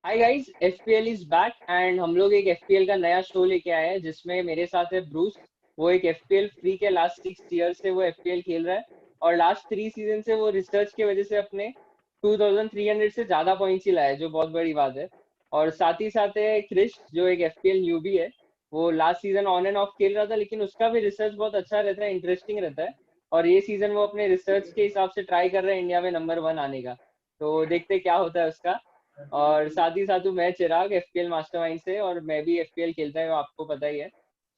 Hi guys, FPL is back and हम लोग एक एफपीएल का नया शो लेके आए हैं जिसमें मेरे साथ है ब्रूस। वो एक एफपीएल फ्री के लास्ट 6 ईयर से वो एफपीएल खेल रहा है और लास्ट 3 सीजन से वो रिसर्च की वजह से अपने 2300 से ज्यादा पॉइंट्स ही लाया है, जो बहुत बड़ी बात है। और साथ ही साथ है क्रिश, जो एक एफपीएल न्यूबी है। वो last season on end of खेल रहा था, लेकिन उसका भी रिसर्च बहुत अच्छा रहता है, इंटरेस्टिंग रहता है। और ये सीजन वो अपने रिसर्च के हिसाब से ट्राई कर रहा है इंडिया में नंबर 1 आने का। तो देखते क्या होता है उसका। और साथ ही साथ मैं चिराग एफपीएल मास्टरमाइंड से, और मैं भी एफपीएल खेलता हूँ, आपको पता ही है।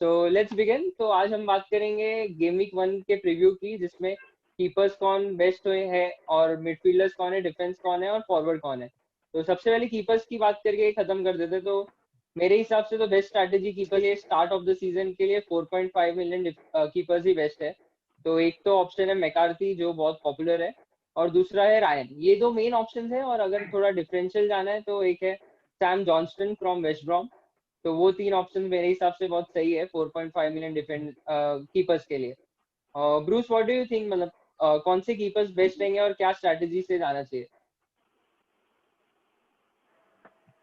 तो लेट्स बिगिन। तो आज हम बात करेंगे गेम वीक 1 के प्रीव्यू की, जिसमें कीपर्स कौन बेस्ट हुए हैं और मिडफील्डर्स कौन है, डिफेंस कौन है और फॉरवर्ड कौन है। तो सबसे पहले कीपर्स की बात करके खत्म कर देते। तो मेरे हिसाब से तो बेस्ट स्ट्रैटेजी कीपर के स्टार्ट ऑफ द सीजन के लिए 4.5 मिलियन कीपर्स ही बेस्ट है। तो एक तो ऑप्शन है मैकार्थी, जो बहुत पॉपुलर है, और दूसरा है रायन। ये दो मेन ऑप्शंस है, और अगर थोड़ा डिफरेंशियल जाना है तो एक है सैम जॉनस्टन फ्रॉम वेस्ट ब्रॉम। तो वो तीन ऑप्शन मेरे हिसाब से बहुत सही है 4.5 मिलियन डिफेंड कीपर्स के लिए। Bruce, what do you think, मतलब कौन से कीपर्स बेस्ट रहेंगे और क्या स्ट्रैटेजी से जाना चाहिए?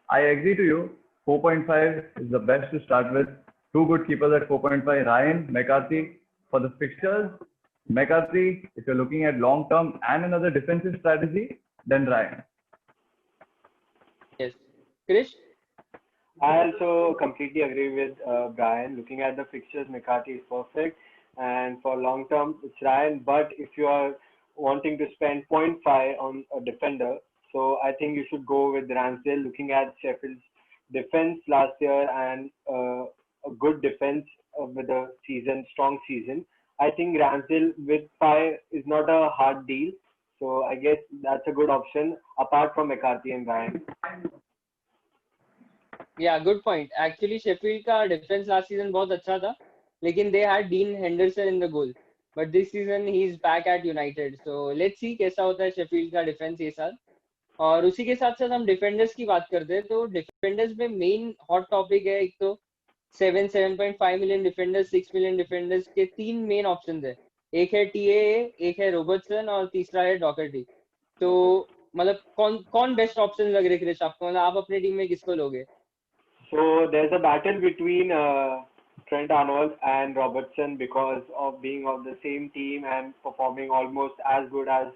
I agree to you. 4.5 is the best to start with. Two good keepers at 4.5. Ryan, McCarthy for the fixtures. McCarthy, if you're looking at long term and another defensive strategy, then Ryan. Yes. Krish? I also completely agree with Brian. Looking at the fixtures, McCarthy is perfect, and for long term, it's Ryan. But if you are wanting to spend point 0.5 on a defender, so I think you should go with Ramsdale. Looking at Sheffield's defense last year and a good defense with a strong season, I think Ramsdale with 5 is not a hard deal. So I guess that's a good option apart from McCarthy and Ryan. या good point. Actually Sheffield का defence last season बहुत अच्छा था, लेकिन they had dean Henderson in the goal. But this season he is back at United, so let's सी कैसा होता है Sheffield का डिफेंस ये साल। और उसी के साथ साथ हम डिफेंडर्स की बात करते हैं। तो डिफेंडर्स में मेन हॉट टॉपिक है, एक तो 7.5 मिलियन डिफेंडर्स, 6 मिलियन डिफेंडर्स के तीन मेन ऑप्शन है। एक है टीए, एक है रॉबर्टसन और तीसरा है डॉकर्टी। तो मतलब कौन कौन बेस्ट ऑप्शन लग रहे क्रिश आपको, मतलब आप अपनी टीम में किसको लोगे? So there's a battle between Trent Arnold and Robertson because of being of the same team and performing almost as good as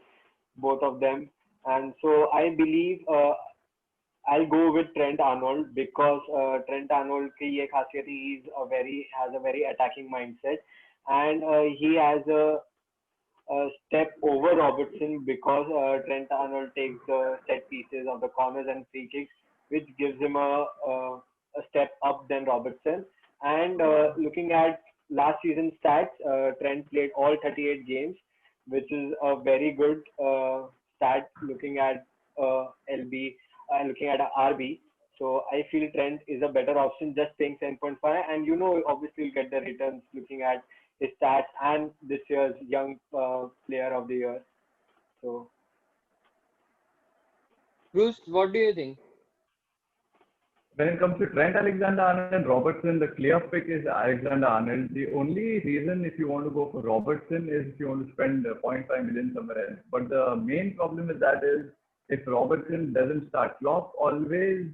both of them. And so I believe I'll go with Trent Arnold because Trent Arnold की ये खासियत है, has a very attacking mindset, and he has a step over Robertson because Trent Arnold takes the set pieces of the corners and free kicks, which gives him a step up than Robertson. And looking at last season's stats, Trent played all 38 games, which is a very good stat looking at LB and looking at RB. So I feel Trent is a better option, just paying 7.5, and obviously you'll get the returns looking at his stats and this year's young player of the year. So Bruce, what do you think? When it comes to Trent Alexander-Arnold and Robertson, the clear pick is Alexander-Arnold. The only reason if you want to go for Robertson is if you want to spend zero point 0.5 million somewhere else. But the main problem with that is if Robertson doesn't start, Klopp always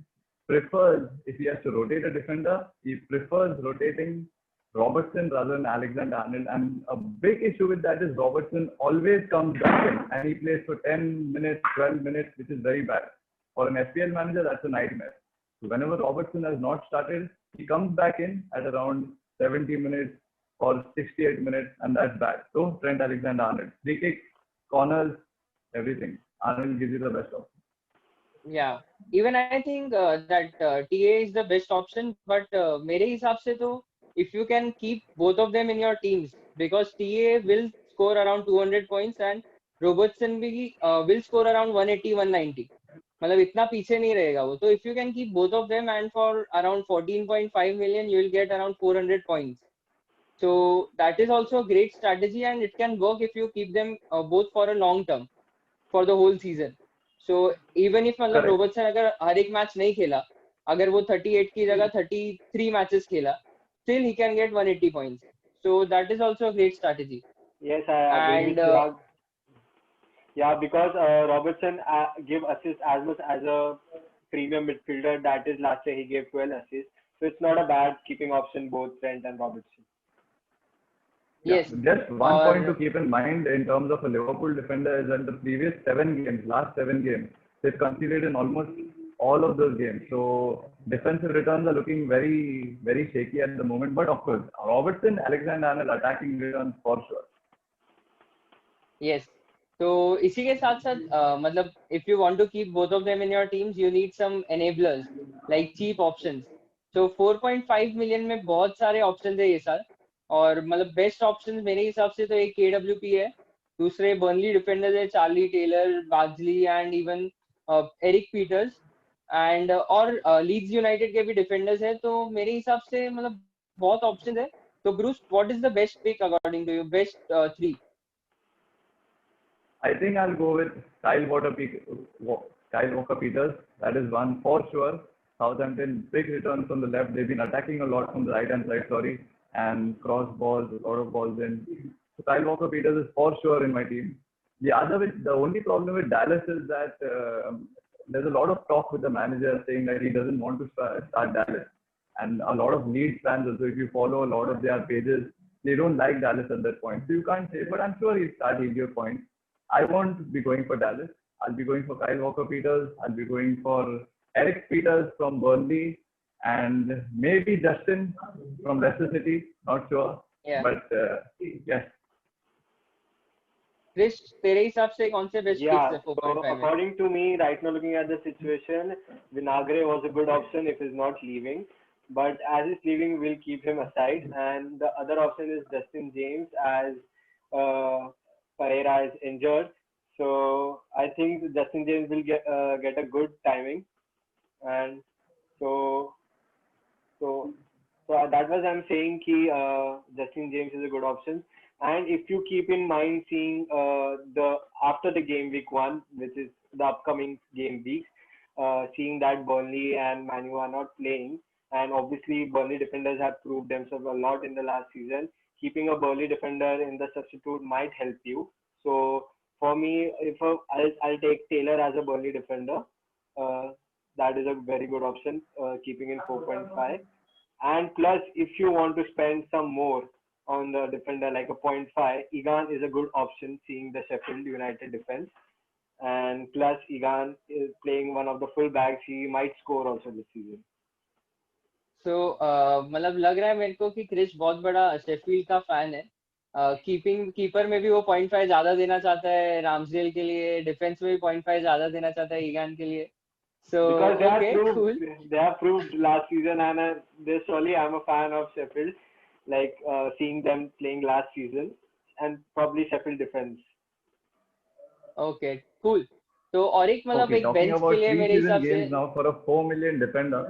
prefers, if he has to rotate a defender, he prefers rotating Robertson rather than Alexander-Arnold. And a big issue with that is Robertson always comes back in and he plays for 10 minutes, 12 minutes, which is very bad. For an FPL manager, that's a nightmare. So whenever Robertson has not started, he comes back in at around 70 minutes or 68 minutes, and that's bad. So Trent Alexander-Arnold, free kicks, corners, everything. Arnold gives you the best option. Yeah, even I think that TA is the best option, but मेरे हिसाब से तो if you can keep both of them in your teams, because TA will score around 200 points and Robertson भी will score around 180 190, मतलब इतना पीछे नहीं रहेगा वो। तो if you can keep both of them and for around 14.5 million you will get around 400 points. So that is also a great strategy and it can work if you keep them both for a long term, for the whole season. So even if मतलब Correct. Robertson अगर हर एक match नहीं खेला, अगर वो 38 की जगह 33 matches खेला, still he can get 180 points. So that is also a great strategy. yes, I agree with And Chirag. Yeah, because Robertson give assist as much as a premium midfielder. That is last year he gave 12 assists. So it's not a bad keeping option, both Trent and Robertson. Yeah, Yes. just one point to और keep in mind in terms of a Liverpool defender is that the previous 7 games, last 7 games, they've conceded in almost all of those games. So defensive returns are looking very, very shaky at the moment. But of course, Robertson, Alexander-Arnold attacking returns for sure. yes, तो इसी के साथ साथ मतलब if you want to keep both of them in your teams, you need some enablers like cheap options. So 4.5 million में बहुत सारे options है ये साल, और मतलब बेस्ट ऑप्शन मेरे हिसाब से तो एक KWP है, दूसरे बर्नली डिफेंडर्स है Charlie Taylor, Bardsley and even Erik Pieters, and और लीड्स यूनाइटेड के भी डिफेंडर्स है. तो मेरे हिसाब से मतलब बहुत ऑप्शन है. तो Bruce, what is the best pick according to you, best 3? I think I'll go with Kyle Walker-Peters. That is one for sure. Southampton, big returns from the left. They've been attacking a lot from the right-hand side, and cross balls, a lot of balls in. So Kyle Walker-Peters is for sure in my team. The only problem with Dallas is that there's a lot of talk with the manager saying that he doesn't want to start Dallas. And a lot of Leeds fans also, if you follow a lot of their pages, they don't like Dallas at that point. So you can't say, but I'm sure he'll start, he'll give points. I won't be going for Dallas. I'll be going for Kyle Walker-Peters. I'll be going for Eric Peters from Burnley, and maybe Justin from Leicester City. Not sure. Yeah. But yes. Chris, तेरे हिसाब से कौन से best Yeah, picks है so 4.5 में? according to me, right now looking at the situation, Vinagre was a good option if he's not leaving. But as he's leaving, we'll keep him aside. And the other option is Justin James, as Pereira is injured. So I think Justin James will get a good timing. And so that was I'm saying ki Justin James is a good option. And if you keep in mind seeing after the game week 1, which is the upcoming game week, seeing that Burnley and Manu are not playing, and obviously Burnley defenders have proved themselves a lot in the last season. Keeping a Burnley defender in the substitute might help you. So for me, I'll take Taylor as a Burnley defender. That is a very good option, keeping in 4.5. And plus, if you want to spend some more on the defender like a 0.5, Egan is a good option, seeing the Sheffield United defense. And plus, Egan is playing one of the full backs. He might score also this season. So मतलब लग रहा है मेरे को कि Chris बहुत बड़ा Sheffield का फैन है. कीपर में भी वो 0.5 ज्यादा देना चाहता है रामसडेल के लिए, डिफेंस में भी 0.5 ज्यादा देना चाहता है ईगान के लिए. So because they have proved last season, and surely I'm a fan of Sheffield, like seeing them playing last season, and probably Sheffield defense. Okay, cool. तो और एक मतलब एक बेंच के लिए मेरे हिसाब से now for a 4 million defender.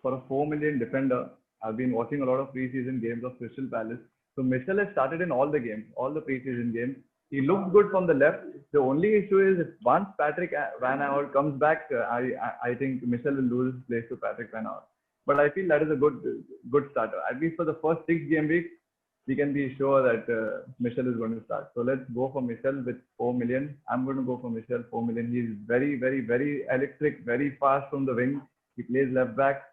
For a 4 million defender, I've been watching a lot of preseason games of Crystal Palace. So Mitchell has started in all the games, all the preseason games. He looks good from the left. The only issue is if once Patrick Van Aanholt comes back, I think Mitchell will lose his place to Patrick Van Aanholt. But I feel that is a good starter. At least for the first 6 game weeks, we can be sure that Mitchell is going to start. So let's go for Mitchell with 4 million. I'm going to go for Mitchell 4 million. He's very, very, very electric, very fast from the wing. He plays left back.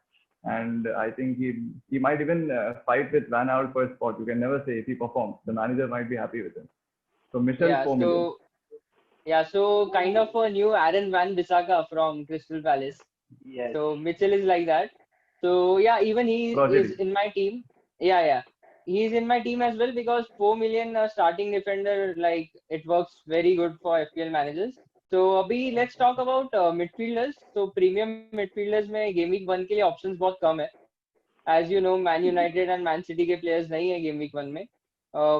And I think he might even fight with Van Aanholt for a spot. You can never say if he performs. The manager might be happy with him. So Mitchell 4 million. So kind of a new Aaron Van Bissaka from Crystal Palace. Yes. So Mitchell is like that. So yeah, even he is in my team. Yeah. He is in my team as well because 4 million starting defender, like it works very good for FPL managers. So अभी let's talk about midfielders. So premium midfielders में game week 1 के लिए options बहुत कम है. As you know, Man United and Man City के players नहीं है game week 1 में.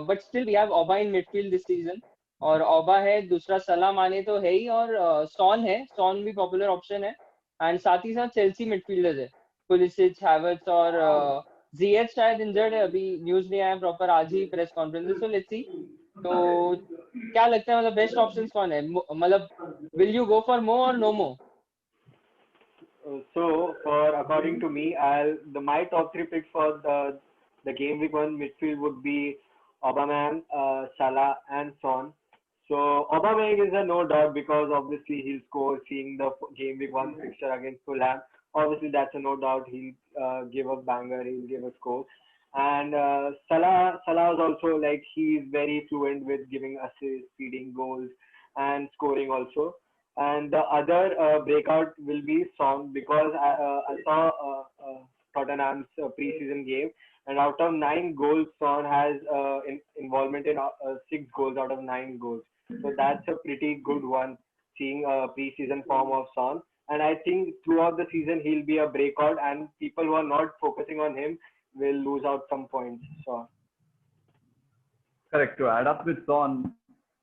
But still we have Oba in midfield this season. और Oba है, दूसरा सलाह माने तो है ही, और Son है, Son भी popular option है. And साथ ही साथ Chelsea midfielders है, Pulisic, Havertz और Ziyech शायद इंजर्ड है, अभी न्यूज़ नहीं आया प्रॉपर, आज ही press conference. So let's see. तो क्या लगता है मतलब बेस्ट ऑप्शंस कौन है, मतलब will you go for Mo or no Mo? So according to me, my top 3 picks for the game week 1 midfield would be Aubameyang, Salah and Son. So Aubameyang is a no doubt because obviously he'll score. Seeing the game week one fixture against Fulham, obviously that's a no doubt. He'll give a banger. He'll give a score. And Salah is also like he's very fluent with giving assists, feeding goals, and scoring also. And the other breakout will be Son because I saw Tottenham's preseason game, and out of 9 goals, Son has involvement in 6 goals out of 9 goals. So that's a pretty good one, seeing a preseason form of Son. And I think throughout the season he'll be a breakout, and people who are not focusing on him will lose out some points. So Correct. To add up with Son,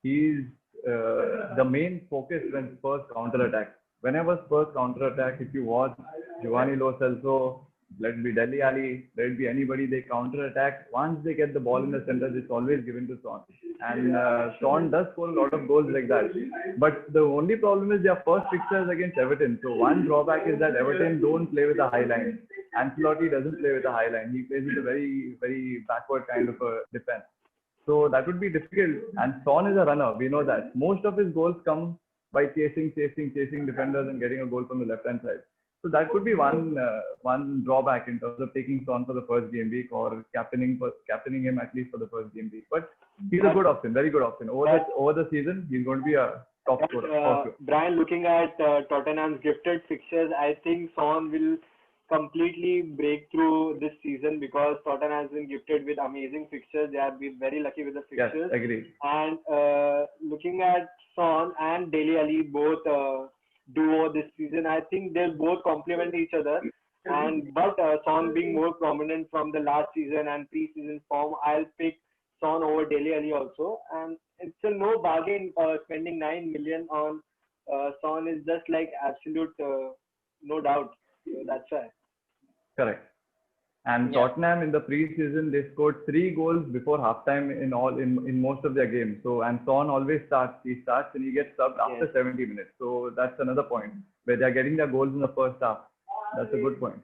he's the main focus when Spurs counter attack. Whenever Spurs counter attack, if you watch Giovanni Lo Celso, let it be Dele Alli, let it be anybody, they counter attack. Once they get the ball in the center, it's always given to Son. And Son does score a lot of goals like that. But the only problem is their first fixtures against Everton. So one drawback is that Everton don't play with a high line. Ancelotti doesn't play with a high line. He plays with a very, very backward kind of a defense. So that would be difficult. And Son is a runner. We know that. Most of his goals come by chasing defenders and getting a goal from the left-hand side. So that could be one drawback in terms of taking Son for the first game week or captaining him at least for the first game week. But he's a good option, very good option. Over the season, he's going to be a top scorer. Brian, looking at Tottenham's gifted fixtures, I think Son will completely break through this season because Tottenham has been gifted with amazing fixtures. They have been very lucky with the fixtures. Yes, agree. And looking at Son and Dele Alli, both duo this season, I think they'll both complement each other. But Son being more prominent from the last season and pre-season form, I'll pick Son over Dele Alli also. And it's a no bargain. Spending 9 million on Son is just like absolute no doubt. So that's why. Correct. And Tottenham in the pre-season, they scored 3 goals before halftime in most of their games. So, and Son always starts. He starts and he gets subbed after 70 minutes. So that's another point where they are getting their goals in the first half. That's a good point.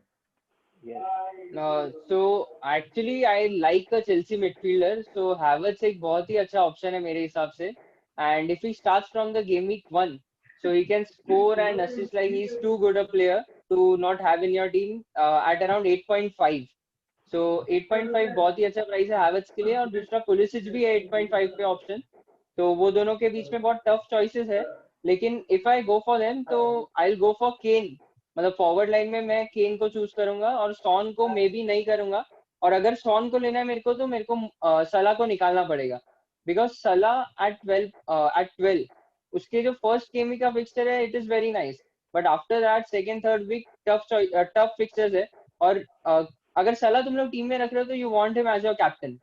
Yes. So actually I like a Chelsea midfielder. So Havertz एक बहुत ही अच्छा option है मेरे हिसाब से. And if he starts from the game week 1, so he can score and assist like he's too good a player to not have in your team at around 8.5. So 8.5 बहुत ही अच्छा price है Havertz के लिए और दूसरा Pulisic भी है 8.5 पे ऑप्शन. तो वो दोनों के बीच में बहुत टफ चॉइसेस है. लेकिन if I go for them तो I'll go for Kane. मतलब फॉरवर्ड लाइन में मैं केन को चूज करूंगा और सॉन को मे बी नहीं करूंगा. और अगर सॉन को लेना है मेरे को तो मेरे को सला को निकालना पड़ेगा बिकॉज सला एट 12 उसके जो फर्स्ट गेम का फिक्सचर है it is very nice but after that second third week tough fixtures है. और अगर सला तुम लोग टीम में रख रहे हो तो you want him as your captain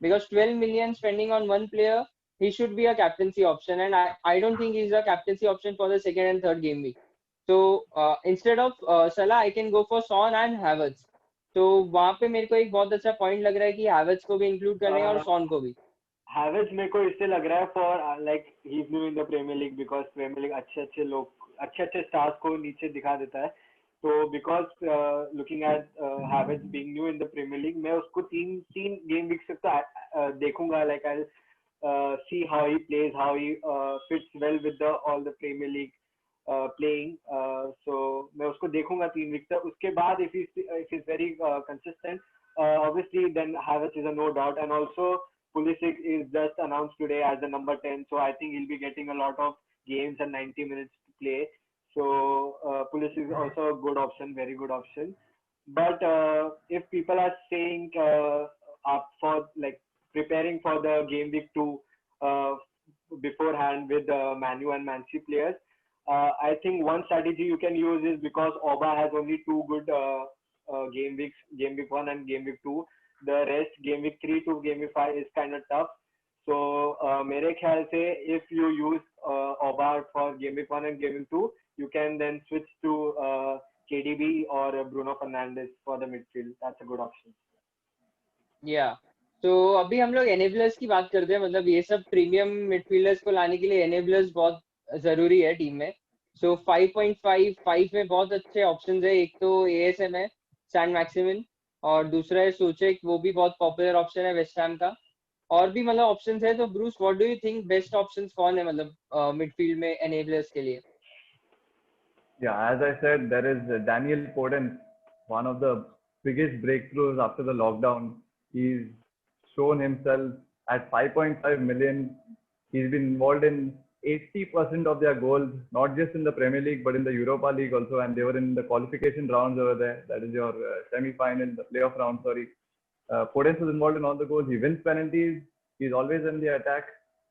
because 12 million spending on one player he should be a captaincy option and I don't think he's a captaincy option for the second and third game week. So instead of Salah, I can go for Son and Havertz. तो वहाँ पे मेरे को एक बहुत अच्छा point लग रहा है कि Havertz को भी इंक्लूड कर लें और Son को भी. Havertz मेरे को इससे लग रहा है for like he's new in the Premier League because Premier League अच्छे स्टार्स को नीचे दिखा देता है. तो because looking at Havertz being new in the Premier League, मैं उसको तीन गेम वीक तक देखूंगा. Like I'll see how he plays, how he fits well with all the Premier League playing. So मैं उसको देखूंगा 3 वीक तक. उसके बाद if he's very consistent, obviously then Havertz is a no doubt. And also Pulisic is just announced today as the number 10, so I think he'll be getting a lot of games and 90 minutes to play. So Pulisic is also a good option, very good option. But if people are saying up for like preparing for the game week 2 beforehand with the Man U and Man City players, I think one strategy you can use is because Oba has only 2 good game weeks, game week 1 and game week 2. The rest, game week 3 to game week 5 is kind of tough. So मेरे ख्याल से if you use Oba for game week 1 and game week 2, you can then switch to KDB or Bruno Fernandes for the midfield. That's a good option. Yeah. तो अभी हम लोग enablers की बात करते हैं. मतलब ये सब प्रीमियम मिडफील्डर्स को लाने के लिए enablers बहुत जरूरी है टीम में. सो 5.5 में बहुत अच्छे ऑप्शंस है. एक तो ASM है सैन मैक्सिमिन और दूसरा है सोचेक, वो भी बहुत पॉपुलर ऑप्शन है वेस्ट हैम का. और भी मतलब ऑप्शंस है, तो Bruce what do you think best options कौन है मतलब मिडफील्ड में एनेबलर्स के लिए? Yeah, as I said, there is Daniel Podence, one of the biggest breakthroughs after the lockdown. He's shown himself at 5.5 million. He's been involved in 80% of their goals, not just in the Premier League, but in the Europa League also. And they were in the qualification rounds over there. That is your semi-final, the playoff round, sorry. Podence was involved in all the goals. He wins penalties. He's always in the attack.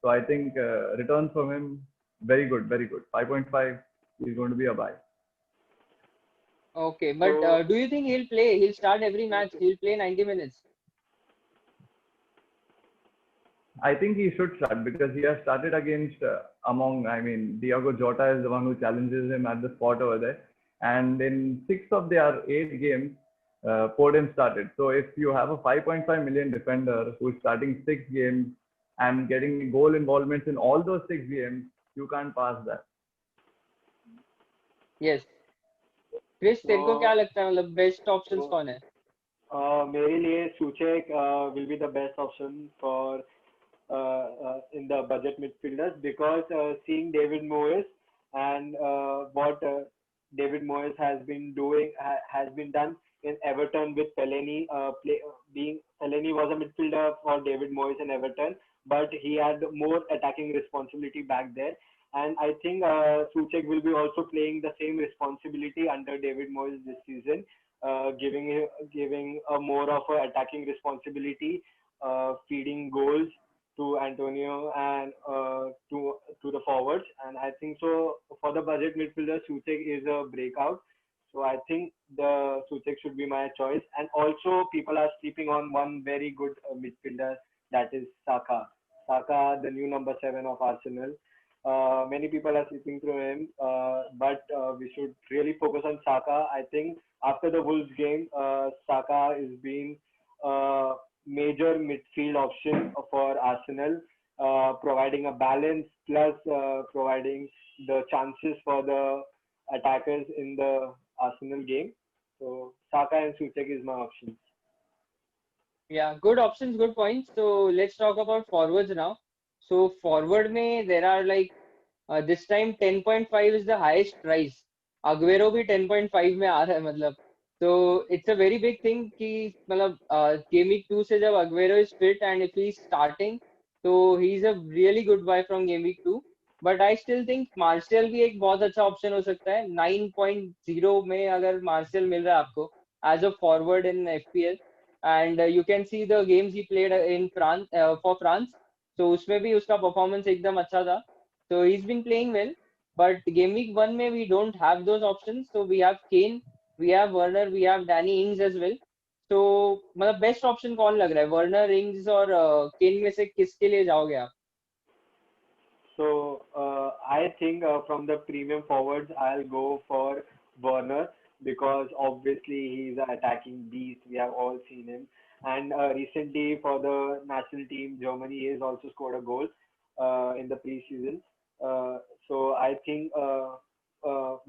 So I think returns from him, very good, very good. 5.5 is going to be a buy. Okay, but So do you think he'll play? He'll start every match. He'll play 90 minutes. I think he should start because he has started against Diogo Jota is the one who challenges him at the spot over there. And in 6 of their 8 games, Foden started. So if you have a 5.5 million defender who's starting 6 games and getting goal involvements in all those 6 games, you can't pass that. Yes. Chris, तेरे को क्या so लगता है मतलब best options so कौन है? मेरे लिए सूचक will be the best option for in the budget midfielders because seeing David Moyes and what David Moyes has been doing has been done in Everton with Fellaini. Fellaini was a midfielder for David Moyes in Everton, but he had more attacking responsibility back there. And I think Souček will be also playing the same responsibility under David Moyes this season, giving a more of a attacking responsibility, feeding goals to Antonio and to the forwards. And I think so for the budget midfielder, Souček is a breakout. So I think the Souček should be my choice. And also people are sleeping on one very good midfielder, that is Saka. Saka, the new number 7 of Arsenal. Many people are sleeping through him, but we should really focus on Saka. I think after the Wolves game, Saka is being major midfield option for Arsenal, providing a balance plus providing the chances for the attackers in the Arsenal game. So Saka and Souček is my option. Yeah, good options, good points. So let's talk about forwards now. So forward में there are like this time 10.5 is the highest price. Aguero भी 10.5 में आ रहा है मतलब. So it's a very big thing कि मतलब Game Week 2 से जब Aguero is fit and if he's starting, so he's a really good buy from Game Week 2. But I still think Martial भी एक बहुत अच्छा ऑप्शन हो सकता है. 9.0 में अगर Martial मिल रहा है आपको as a forward in FPL, and you can see the games he played in France for France. So उसमें भी उसका performance एकदम अच्छा था. So he's been playing well, but game week 1 में we don't have those options. So we have Kane, we have Werner, we have Danny Ings as well. So मतलब best option कौन लग रहा है, वर्नर, इंग्स और केन में से किसके लिए जाओगे आप? So I think from the premium forwards, I'll go for Werner because obviously he's an attacking beast. We have all seen him. And recently for the national team, Germany has also scored a goal in the preseason. So I think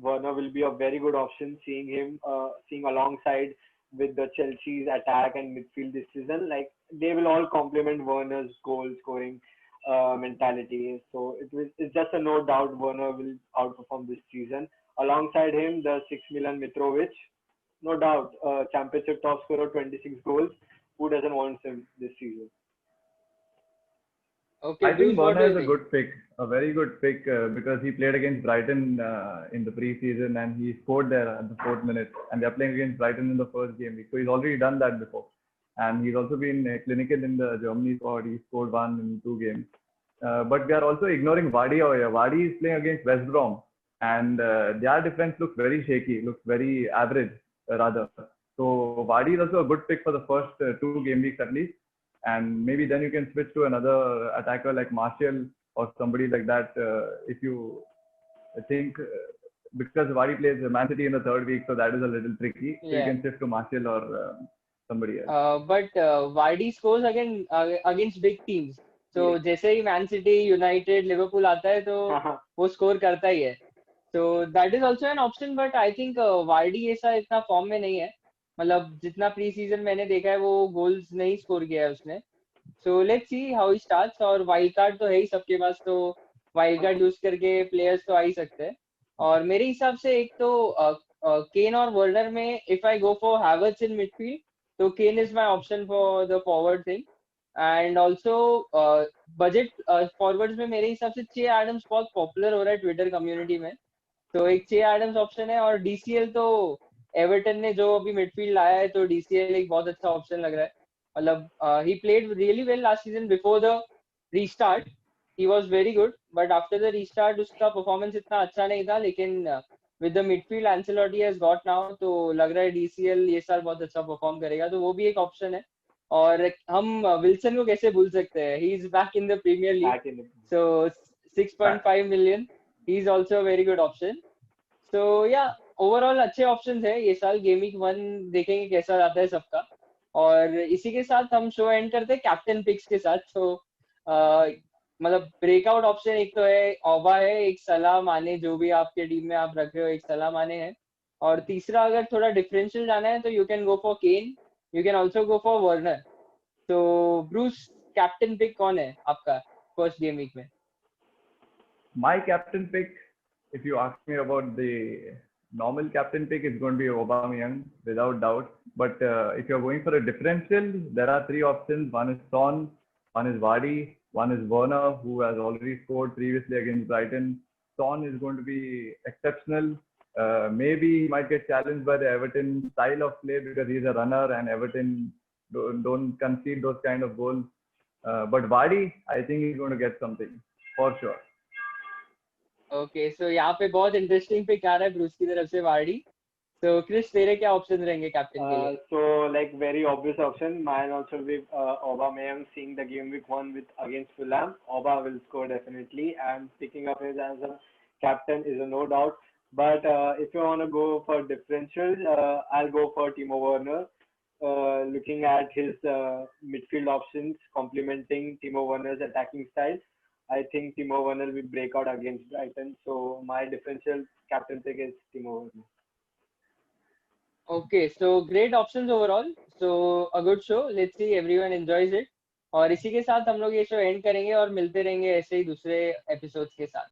Werner will be a very good option. Seeing alongside with the Chelsea's attack and midfield this season, like they will all complement Werner's goal scoring mentality. So it's just a no doubt Werner will outperform this season. Alongside him, the 6 million Mitrovic, no doubt, championship top scorer, 26 goals. Who doesn't want him this season? Okay, I Bruce, think what do Werner you is a think? good pick, a very good pick because he played against Brighton in the preseason and he scored there at the 4th minute. And they're playing against Brighton in the first game week, so he's already done that before. And he's also been clinical in the Germany squad. He scored 1 in 2 games. But we are also ignoring Vardy over here. Vardy is playing against West Brom, and their defense looks very shaky, looks very average rather. So Vardy is also a good pick for the first 2 game weeks at least. And maybe then you can switch to another attacker like Martial or somebody like that if you think because Vardy plays Man City in the 3rd week, so that is a little tricky. So you Yeah. can shift to Martial or somebody else. But Vardy scores against big teams. So Yes. जैसे ही man city, United, Liverpool आता है तो वो score करता ही है. So that is also an option, but I think Vardy ऐसा इतना form में नहीं है. मतलब जितना प्री सीजन मैंने देखा है वो गोल्स नहीं स्कोर किया है उसने. सो let's see how he starts. और वाइल्ड कार्ड तो है ही सबके पास, तो वाइल्ड कार्ड यूज करके प्लेयर्स तो आ ही सकते हैं। और मेरे हिसाब से एक तो केन और वर्नर में if I go for Havertz in midfield, तो Kane is my option for the forward thing. And also budget forwards में मेरे हिसाब से चे एडम्स बहुत पॉपुलर हो रहा है ट्विटर कम्युनिटी में, तो एक चे एडम्स ऑप्शन है। और डीसीएल तो एवर्टन ने जो अभी मिडफील्ड लाया है, तो डीसीएल एक बहुत अच्छा ऑप्शन लग रहा है। मतलब he played really well last season before the restart, he was very good, but after the restart उसका परफॉर्मेंस इतना अच्छा नहीं था। लेकिन with the midfield Ancelotti has got now, तो लग रहा है डीसीएल ये साल बहुत अच्छा परफॉर्म करेगा, तो वो भी एक ऑप्शन है। और हम विल्सन को कैसे भूल सकते हैं, he is back in the premier league, Back in the so 6.5 million, he is also very good option. So yeah overall अच्छे ऑप्शंस है ये साल। गेमिंग 1 देखेंगे कैसा जाता है सबका। और इसी के साथ हम शो एंड करते हैं कैप्टन पिक्स के साथ। तो मतलब ब्रेकआउट ऑप्शन एक तो है ओबा है, एक सलाह माने, जो भी आपके टीम में आप रख रहे हो एक सलाह माने है। और तीसरा अगर थोड़ा डिफरेंशियल जाना है तो you can go for Kane, you can also go for Werner. तो ब्रूस, कैप्टन पिक कौन है आपका फर्स्ट गेम वीक में? My captain pick, if you ask me about the normal captain pick, it's going to be Aubameyang without doubt. But if you're going for a differential, there are three options. One is Son, one is Vardy, one is Werner, who has already scored previously against Brighton. Son is going to be exceptional. Maybe he might get challenged by the Everton style of play because he's a runner and Everton don't concede those kind of goals. But Vardy, I think he's going to get something for sure. Okay, so यहाँ पे बहुत interesting pick आ रहा है Bruce की तरफ से, Vardy. तो Chris, तेरे क्या ऑप्शन रहेंगे कैप्टन के लिए? So like very obvious option. Mine also with Aubameyang seeing the game week 1 with against Fulham. Auba will score definitely, and picking up his as a captain is a no doubt. But if you want to go for differential, I'll go for Timo Werner. Looking at his midfield options complementing Timo Werner's attacking style, I think Timo Werner will break out against Brighton. So my differential captain pick is Timo Werner. Okay, so great options overall. So a good show, let's see everyone enjoys it. और इसी के साथ हम लोग ये show and करेंगे और मिलते रहेंगे ऐसे ही दूसरे एपिसोड्स के साथ।